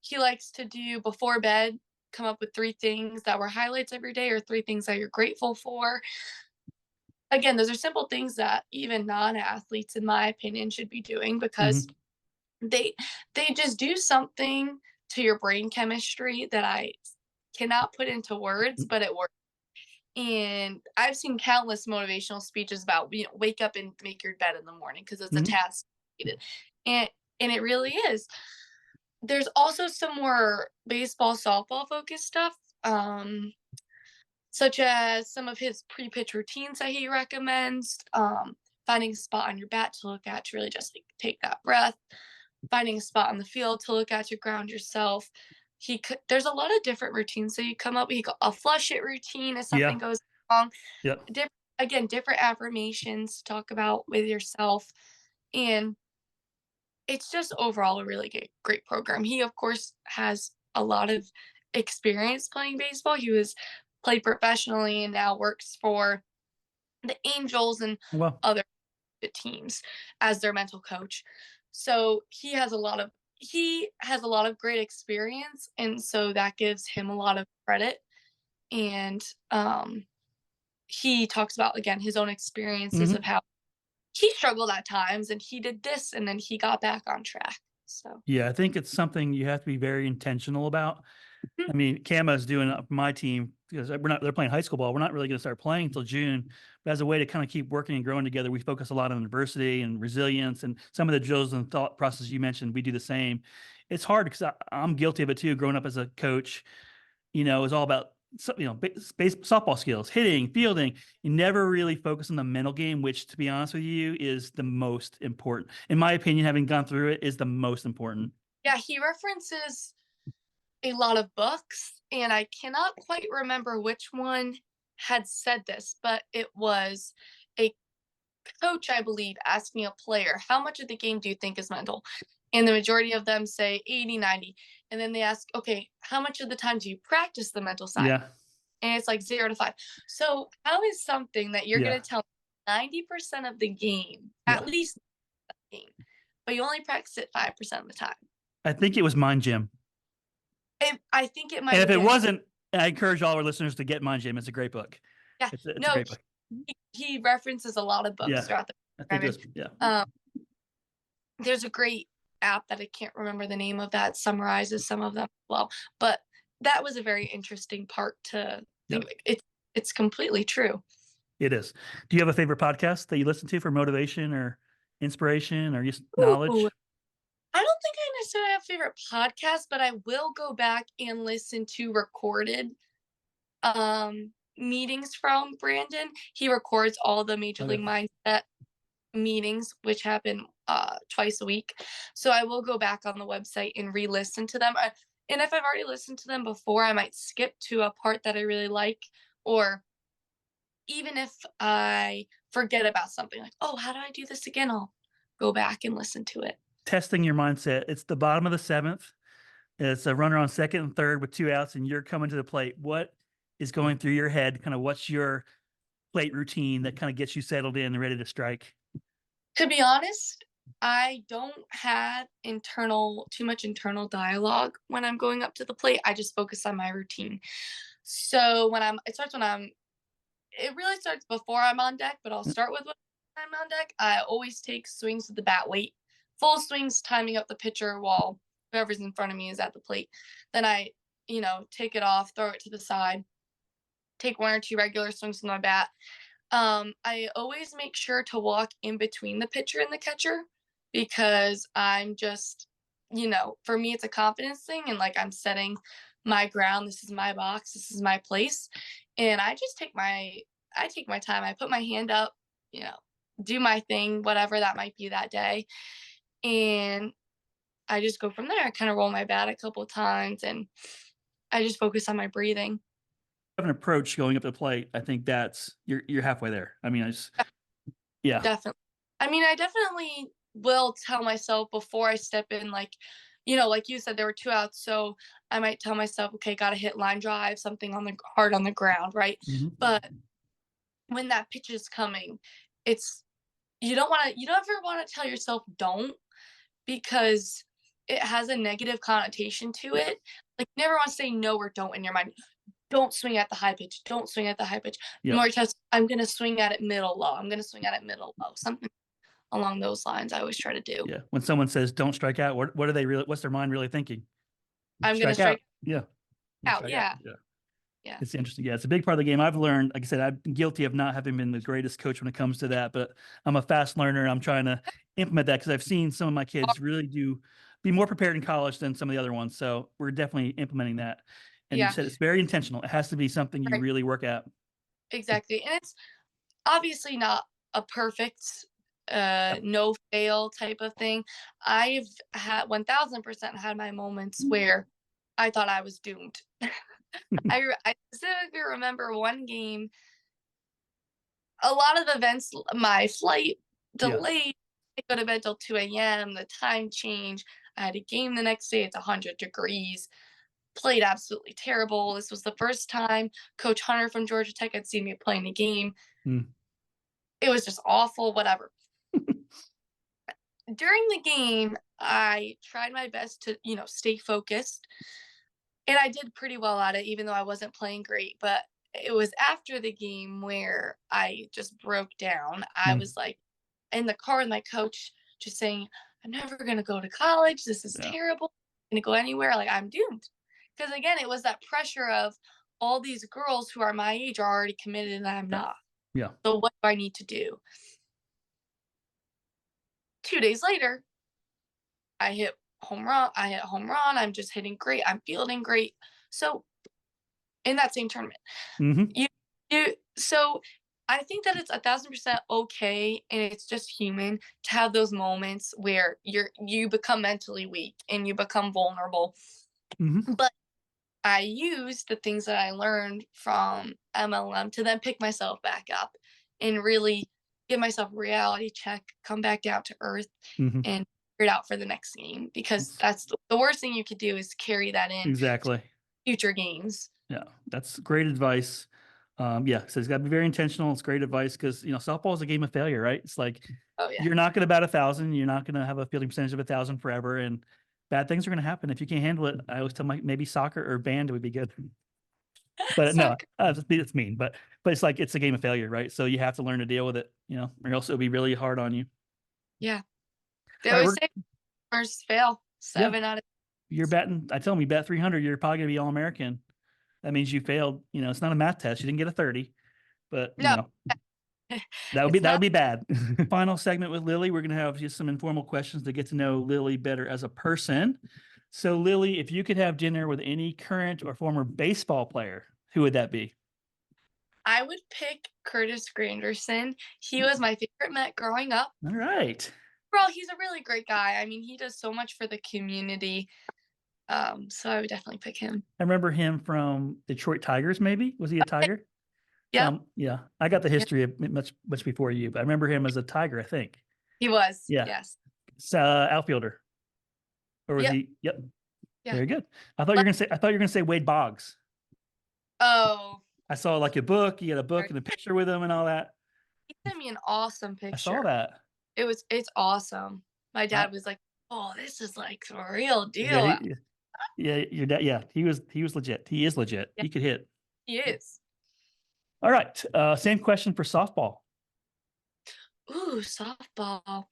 B: He likes to do before bed, come up with 3 things that were highlights every day or 3 things that you're grateful for. Again, those are simple things that even non-athletes, in my opinion, should be doing because
A: Mhm.
B: they they just do something to your brain chemistry that I cannot put into words,
A: Mhm.
B: but it works. And I've seen countless motivational speeches about, wake up and make your bed in the morning because it's a
A: Mhm.
B: task. And and it really is. There's also some more baseball, softball focused stuff. Such as some of his pre-pitch routines that he recommends, finding a spot on your bat to look at to really just like take that breath, finding a spot on the field to look at to ground yourself. There's a lot of different routines that you come up with. A flush it routine if something
A: Yeah.
B: goes wrong.
A: Yep.
B: Different affirmations to talk about with yourself, and it's just overall a really great program. He of course has a lot of experience playing baseball. He was played professionally and now works for the Angels and
A: Well,
B: other teams as their mental coach. So he has a lot of great experience, and so that gives him a lot of credit. And he talks about again his own experiences of
A: mhm.
B: how he struggled at times and he did this and then he got back on track. So
A: Yeah, I think it's something you have to be very intentional about.
B: mhm,
A: I mean, Kama's doing it for my team because they're playing high school ball. We're not really going to start playing until June. But as a way to kind of keep working and growing together, we focus a lot on adversity and resilience and some of the drills and thought process you mentioned. We do the same. It's hard because I'm guilty of it too. Growing up as a coach, is all about softball skills, hitting, fielding. You never really focus on the mental game, which, to be honest with you, is the most important. In my opinion, having gone through it, is the most important.
B: yeah, he references a lot of books, and I cannot quite remember which one had said this, but it was a coach, I believe, asking a player, how much of the game do you think is mental? And the majority of them say 80, 90. And then they ask, okay, how much of the time do you practice the mental side?
A: Yeah.
B: And it's like 0 to 5. So how is something that you're
A: Yeah.
B: going to tell 90% of the game,
A: Yeah.
B: at least the game, but you only practice it 5% of the time?
A: I think it was Mind Gym.
B: I think it
A: And
B: might
A: if
B: have
A: it
B: been.
A: wasn't, I encourage all our listeners to get Mind Gym. It's a great book.
B: Yeah.
A: It's a
B: No,
A: great book.
B: he references a lot of books
A: Yeah.
B: throughout the
A: I think it
B: program.
A: was, yeah.
B: There's a great app that I can't remember the name of that summarizes some of them well, but that was a very interesting part to think
A: Yeah.
B: of. It's completely true.
A: It is. Do you have a favorite podcast that you listen to for motivation or inspiration or just
B: Ooh,
A: knowledge?
B: I don't think I necessarily have a favorite podcast, but I will go back and listen to recorded meetings from Brandon. He records all the Major League
A: Okay.
B: Mindset meetings, which happen twice a week. So I will go back on the website and re-listen to them. And if I've already listened to them before, I might skip to a part that I really like, or even if I forget about something, like, oh, how do I do this again? I'll go back and listen to it.
A: Testing your mindset. It's the bottom of the seventh. It's a runner on second and third with two outs, and you're coming to the plate. What is going through your head? Kind of what's your plate routine that kind of gets you settled in and ready to strike?
B: To be honest, I don't have too much internal dialogue when I'm going up to the plate. I just focus on my routine. So it really starts before I'm on deck, but I'll start with when I'm on deck. I always take swings with the bat weight, full swings, timing up the pitcher while whoever's in front of me is at the plate. Then I, take it off, throw it to the side, take 1 or 2 regular swings with my bat. I always make sure to walk in between the pitcher and the catcher because I'm just, for me, it's a confidence thing. And like I'm setting my ground. This is my box. This is my place. And I take my time. I put my hand up, you know, do my thing, whatever that might be that day. And I just go from there. I kind of roll my bat a couple of times and I just focus on my breathing.
A: Have an approach going up to the plate. I think that's you're halfway there. I mean, yeah.
B: Definitely. I mean, I definitely will tell myself before I step in, like, like you said, there were 2 outs. So I might tell myself, okay, got to hit line drive, something hard on the ground, right?
A: Mhm.
B: But when that pitch is coming, it's, you don't ever want to tell yourself don't, because it has a negative connotation to it. Like, you never want to say no or don't in your mind. Don't swing at the high pitch. Don't swing at the high pitch. The
A: Yeah.
B: more you test, I'm going to swing at it middle low. I'm going to swing at it middle low. Something along those lines I always try to do.
A: Yeah. When someone says don't strike out, what are they really? What's their mind really thinking?
B: I'm going to
A: Strike out.
B: strike
A: Yeah.
B: out.
A: Strike out.
B: Yeah.
A: Yeah.
B: Yeah.
A: It's interesting. Yeah, it's a big part of the game. I've learned, like I said, I've been guilty of not having been the greatest coach when it comes to that, but I'm a fast learner. I'm trying to implement that because I've seen some of my kids really do be more prepared in college than some of the other ones. So we're definitely implementing that. And you
B: Yeah.
A: said it's very intentional. It has to be something you
B: Right.
A: really work at.
B: Exactly. And it's obviously not a perfect
A: Yep.
B: no fail type of thing. I've had 1000% had my moments where I thought I was doomed. I specifically remember one game, a lot of events, my flight
A: Yeah.
B: delayed. I go to bed till 2 a.m. The time change. I had a game the next day. It's 100 degrees. Played absolutely terrible. This was the first time Coach Hunter from Georgia Tech had seen me playing the game.
A: Mm.
B: It was just awful, whatever. During the game, I tried my best to, stay focused. And I did pretty well at it, even though I wasn't playing great. But it was after the game where I just broke down. I
A: Mm.
B: was like in the car with my coach, just saying, I'm never going to go to college. This is
A: Yeah.
B: terrible. I'm going to go anywhere. Like, I'm doomed. Because again, it was that pressure of all these girls who are my age are already committed and I'm
A: Yeah.
B: not.
A: Yeah.
B: So what do I need to do? 2 days later, I hit home run. I hit home run. I'm just hitting great. I'm fielding great. So in that same tournament,
A: Hmm.
B: so I think that it's 1000% okay, and it's just human to have those moments where you become mentally weak and you become vulnerable.
A: Hmm.
B: But I use the things that I learned from MLM to then pick myself back up and really give myself a reality check, come back down to earth,
A: Hmm.
B: and it out for the next game, because that's the worst thing you could do is carry that in
A: Exactly.
B: future games.
A: Yeah, that's great advice. Yeah, so it's got to be very intentional. It's great advice because softball is a game of failure, right? It's like
B: Oh yeah,
A: you're not going to bat 1,000. You're not going to have a fielding percentage of 1,000 forever, and bad things are going to happen if you can't handle it. I always tell maybe soccer or band would be good, but no,
B: soccer.
A: it's mean. But it's like it's a game of failure, right? So you have to learn to deal with it, or else it'll be really hard on you.
B: Yeah, they
A: All right,
B: always say first fail
A: yeah,
B: 7 out of.
A: you're batting. I tell them you bat 300, you're probably going to be All American. That means you failed. It's not a math test. You didn't get a 30, but
B: No,
A: that would be
B: it's not.
A: bad. Final segment with Lily. We're going to have just some informal questions to get to know Lily better as a person. So, Lily, if you could have dinner with any current or former baseball player, who would that be?
B: I would pick Curtis Granderson. He was my favorite Met growing up.
A: All right.
B: Well, he's a really great guy. I mean, he does so much for the community. So I would definitely pick him.
A: I remember him from Detroit Tigers, maybe. Was he a Tiger?
B: Yep.
A: Yeah. I got the
B: Yep.
A: history of much before you, but I remember him as a Tiger, I think.
B: He was.
A: Yeah.
B: Yes.
A: Outfielder. Or was
B: Yep.
A: he? Yep.
B: Yeah.
A: Very good. I thought you were gonna say Wade Boggs.
B: Oh,
A: I saw like a book. You had a book and a picture with him and all that.
B: he sent me an awesome
A: I saw
B: picture.
A: that.
B: It's awesome. My dad was like, "Oh, this is like the real deal."
A: Yeah, your dad. Yeah, he was legit. He is legit.
B: Yeah,
A: He could hit.
B: he is.
A: All right. Same question for softball.
B: Ooh, softball.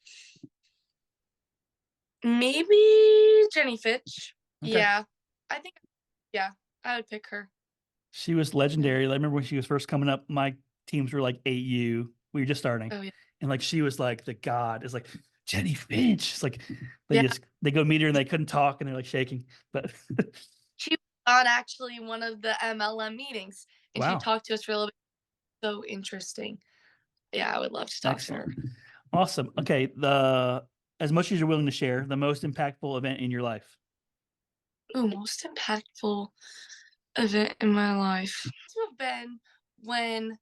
B: Maybe Jenny Fitch.
A: Okay.
B: Yeah, I think. Yeah, I would pick her.
A: She was legendary. I remember when she was first coming up, my teams were like 8U. We were just starting.
B: Oh yeah.
A: And like she was like the god. It's like Jenny Finch. It's like
B: Yeah.
A: they go meet her and they couldn't talk and they're like shaking. But
B: She was on actually one of the MLM meetings, and she
A: wow.
B: talked to us for a little bit. So interesting. Yeah, I would love to talk to her.
A: Excellent. Awesome. Okay. As much as you're willing to share, the most impactful event in your life.
B: Ooh, most impactful event in my life. This would have been when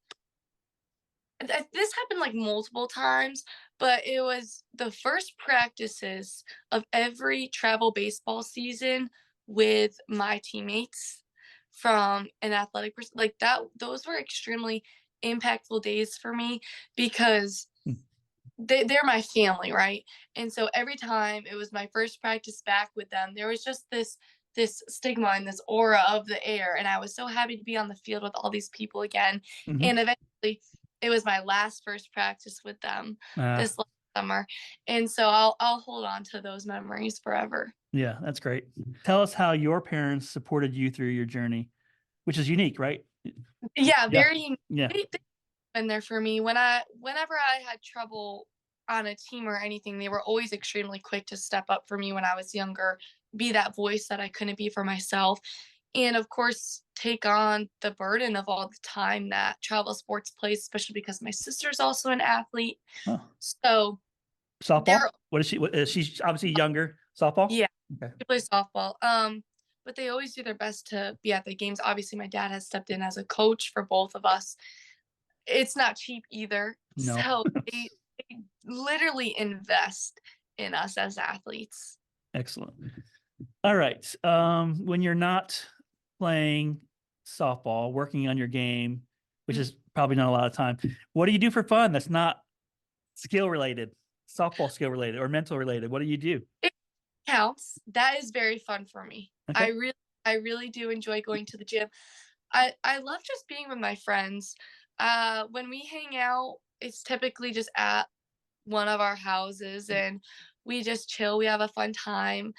B: this happened like multiple times, but it was the first practices of every travel baseball season with my teammates from an athletic like that. Those were extremely impactful days for me because they're my family, right? And so every time it was my first practice back with them, there was just this stigma and this aura of the air, and I was so happy to be on the field with all these people again. And eventually it was my last first practice with them this last summer, and so I'll hold on to those memories forever.
A: Yeah, that's great. Tell us how your parents supported you through your journey, which is unique, right?
B: Yeah, very unique.
A: Yeah.
B: They've been there for me whenever I had trouble on a team or anything. They were always extremely quick to step up for me when I was younger, be that voice that I couldn't be for myself, and of course take on the burden of all the time that travel sports plays, especially because my sister's also an athlete.
A: Oh.
B: So
A: Softball? What is she? She's obviously younger. Softball?
B: Yeah.
A: Okay.
B: She plays softball. But they always do their best to be at the games. Obviously, my dad has stepped in as a coach for both of us. It's not cheap either.
A: No.
B: So they literally invest in us as athletes.
A: Excellent. All right. When you're not playing softball, working on your game, which is probably not a lot of time, what do you do for fun that's not skill related, softball skill related or mental related? What do you do?
B: It counts. That is very fun for me.
A: Okay.
B: I really do enjoy going to the gym. I love just being with my friends. When we hang out, it's typically just at one of our houses and we just chill. We have a fun time.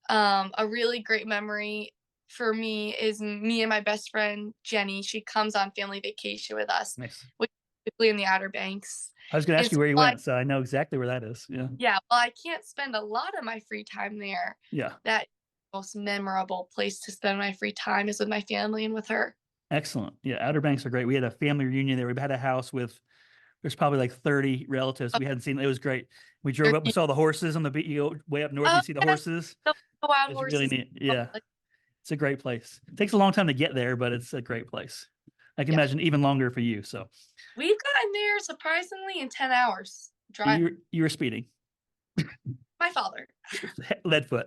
B: A really great memory for me is me and my best friend Jenny. She comes on family vacation with us.
A: Nice.
B: Which is typically in the Outer Banks.
A: I was going to ask you where you went, so I know exactly where that is. Yeah.
B: Yeah. Well, I can't spend a lot of my free time there.
A: Yeah.
B: That most memorable place to spend my free time is with my family and with her.
A: Excellent. Yeah, Outer Banks are great. We had a family reunion there. We had a house with there's probably like 30 relatives we hadn't seen. It was great. We drove up, we saw the horses on the beach. You go way up north, you see the horses.
B: The wild
A: It's
B: horses.
A: really neat. Yeah. It's a great place. It takes a long time to get there, but it's a great place. I can imagine even longer for you. So
B: we've gotten there surprisingly in 10 hours drive.
A: you were speeding.
B: My father.
A: Leadfoot.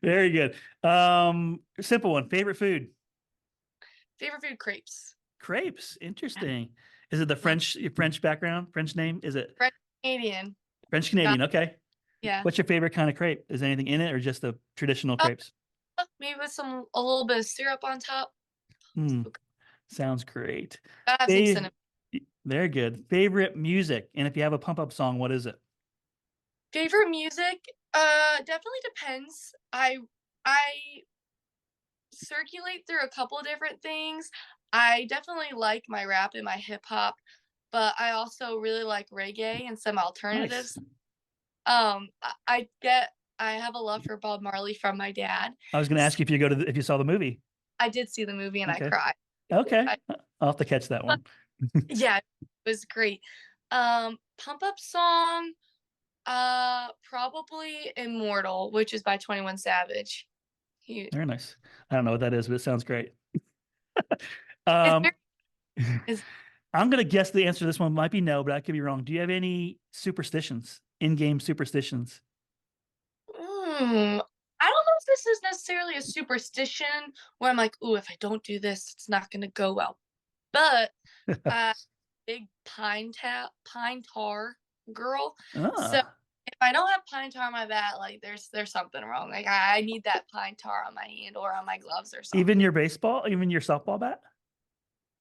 A: Very good. Simple one. Favorite food?
B: Favorite food, crepes.
A: Crepes.
B: Yeah.
A: Interesting. Is it the
B: Love
A: French background? French name? Is it
B: French Canadian.
A: French
B: Got,
A: Canadian? Okay.
B: yeah.
A: What's your favorite kind of crepe? Is anything in it or just the traditional
B: Oh,
A: crepes?
B: maybe with a little bit of syrup on top.
A: Hmm.
B: So
A: Sounds great.
B: gotta have some
A: Fa-
B: cinnamon.
A: Very good. Favorite music? And if you have a pump up song, what is it?
B: Favorite music? Definitely depends. I circulate through a couple different things. I definitely like my rap and my hip hop, but I also really like reggae and some
A: Nice.
B: alternatives. I have a love for Bob Marley from my dad.
A: I was going to
B: So
A: ask you if you if you saw the movie.
B: I did see the movie and I
A: Okay.
B: cried.
A: Okay.
B: I,
A: I'll have to catch that one.
B: yeah, it was great. Pump up song, probably Immortal, which is by 21 Savage. He
A: Very nice. I don't know what that is, but it sounds great.
B: is
A: Um,
B: very is
A: I'm going to guess the answer to this one might be no, but I could be wrong. Do you have any superstitions, in-game superstitions?
B: I don't know if this is necessarily a superstition where I'm like, "Ooh, if I don't do this, it's not gonna go well." But uh big pine tar girl. So
A: Ah,
B: if I don't have pine tar on my bat, like there's something wrong. Like I need that pine tar on my hand or on my gloves or
A: even
B: something.
A: your baseball, even your softball bat,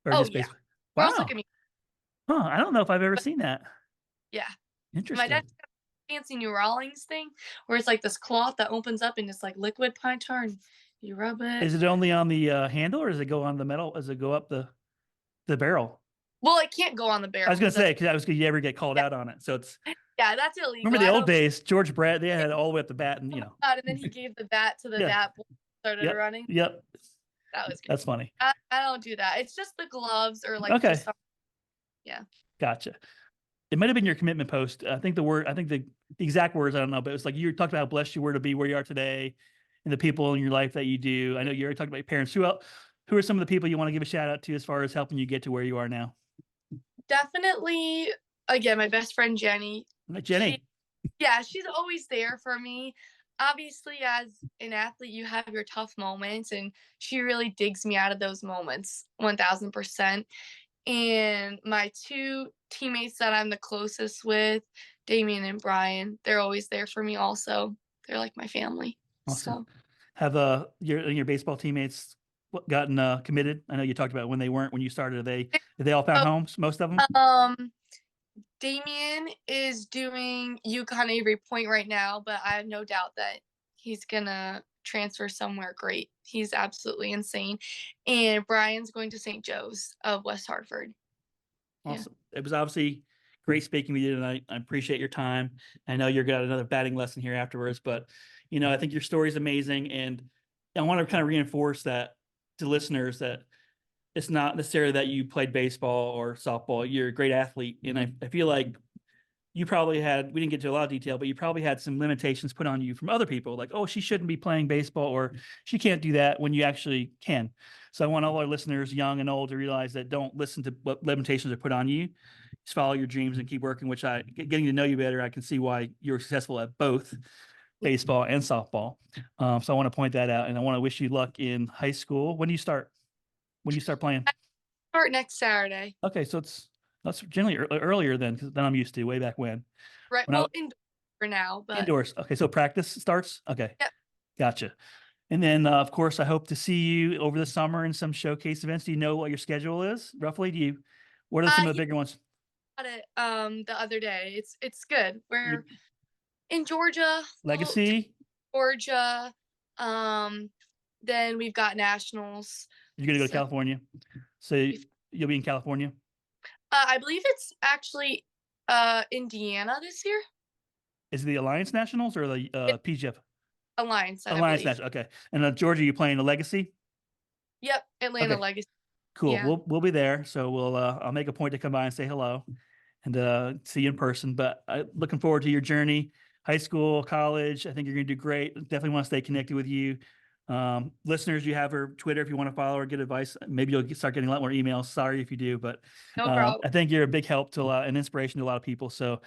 A: or
B: Oh
A: just
B: yeah.
A: baseball?
B: Girls look
A: Wow.
B: at me,
A: Huh. I don't know if I've ever
B: but
A: seen that.
B: yeah. My
A: Interesting.
B: dad's got a fancy New Rawlings thing where it's like this cloth that opens up and it's like liquid pine tar and you rub it.
A: Is it only on the handle, or does it go on the metal? Does it go up the barrel?
B: Well, it can't go on the
A: I was
B: barrel
A: gonna
B: because that's
A: say because I was gonna you ever get called
B: yeah,
A: out on it. So it's
B: yeah, that's illegal.
A: remember the
B: I
A: old
B: don't
A: days. George Brett, they had it all the way up the bat, and
B: oh my god, and then he gave the bat to the
A: yeah,
B: bat boy and started
A: yep,
B: running.
A: yep.
B: That was
A: That's funny.
B: I don't do that. It's just the gloves or like
A: Okay,
B: just yeah.
A: gotcha. It might have been your commitment post. I think the exact words I don't know, but it was like you talked about how blessed you were to be where you are today, and the people in your life that you do. I know you already talked about your parents. Who are some of the people you want to give a shout out to as far as helping you get to where you are now?
B: Definitely again, my best friend Jenny.
A: Like
B: She
A: Jenny.
B: yeah, she's always there for me. Obviously, as an athlete, you have your tough moments, and she really digs me out of those moments 1000%. And my two teammates that I'm the closest with, Damien and Brian, they're always there for me also. They're like my family.
A: Awesome.
B: So
A: Have your baseball teammates gotten committed? I know you talked about when they weren't when you started. Have they all found
B: so,
A: homes? Most of them.
B: Damien is doing UConn Avery Point right now, but I have no doubt that he's gonna transfer somewhere great. He's absolutely insane. And Brian's going to St. Joe's of West Hartford. Yeah.
A: Awesome. It was obviously great speaking with you tonight. I appreciate your time. I know you're got another batting lesson here afterwards, but I think your story is amazing, and I want to kind of reinforce that to listeners that it's not necessarily that you played baseball or softball. You're a great athlete, and I feel like you probably had, we didn't get to a lot of detail, but you probably had some limitations put on you from other people, like, oh, she shouldn't be playing baseball or she can't do that when you actually can. So I want all our listeners, young and old, to realize that don't listen to what limitations are put on you. Just follow your dreams and keep working, which getting to know you better, I can see why you're successful at both baseball and softball. So I want to point that out, and I want to wish you luck in high school. When do you start? When do you start playing?
B: I start next Saturday.
A: Okay, so that's generally earlier than I'm used to, way back when.
B: Right.
A: When I
B: Well, indoors for now, but
A: indoors. Okay, so practice starts. Okay,
B: yep.
A: gotcha. And then, of course, I hope to see you over the summer in some showcase events. Do you know what your schedule is roughly? What are some of the
B: He
A: bigger ones?
B: got it the other day. It's good.
A: You,
B: We're in Georgia, little
A: Legacy?
B: Georgia. Um, then we've got nationals.
A: You're gonna go to
B: So
A: California, so you'll be in California.
B: I believe it's actually Indiana this year.
A: Is it the Alliance Nationals or the
B: It's
A: PGF
B: Alliance, I
A: Alliance
B: believe.
A: National? Okay, and Georgia, you playing the Legacy?
B: Yep, Atlanta
A: Okay,
B: Legacy.
A: cool.
B: Yeah.
A: We'll be there, so I'll make a point to come by and say hello and see you in person. But looking forward to your journey, high school, college. I think you're going to do great. Definitely want to stay connected with you. Listeners, you have her Twitter if you want to follow her, get advice. Maybe you'll start getting a lot more emails. Sorry if you do, but
B: No problem.
A: I think you're a big help to an inspiration to a lot of people. So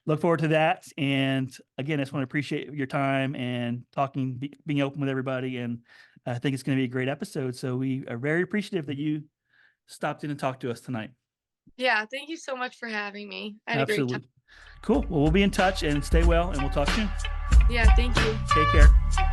A: look forward to that. And again, I just want to appreciate your time and talking, being open with everybody. And I think it's going to be a great episode. So we are very appreciative that you stopped in and talked to us tonight.
B: Yeah, thank you so much for having me. I had a great
A: Absolutely.
B: time.
A: Cool. Well, we'll be in touch and stay well, and we'll talk soon.
B: Yeah, thank you.
A: Take care.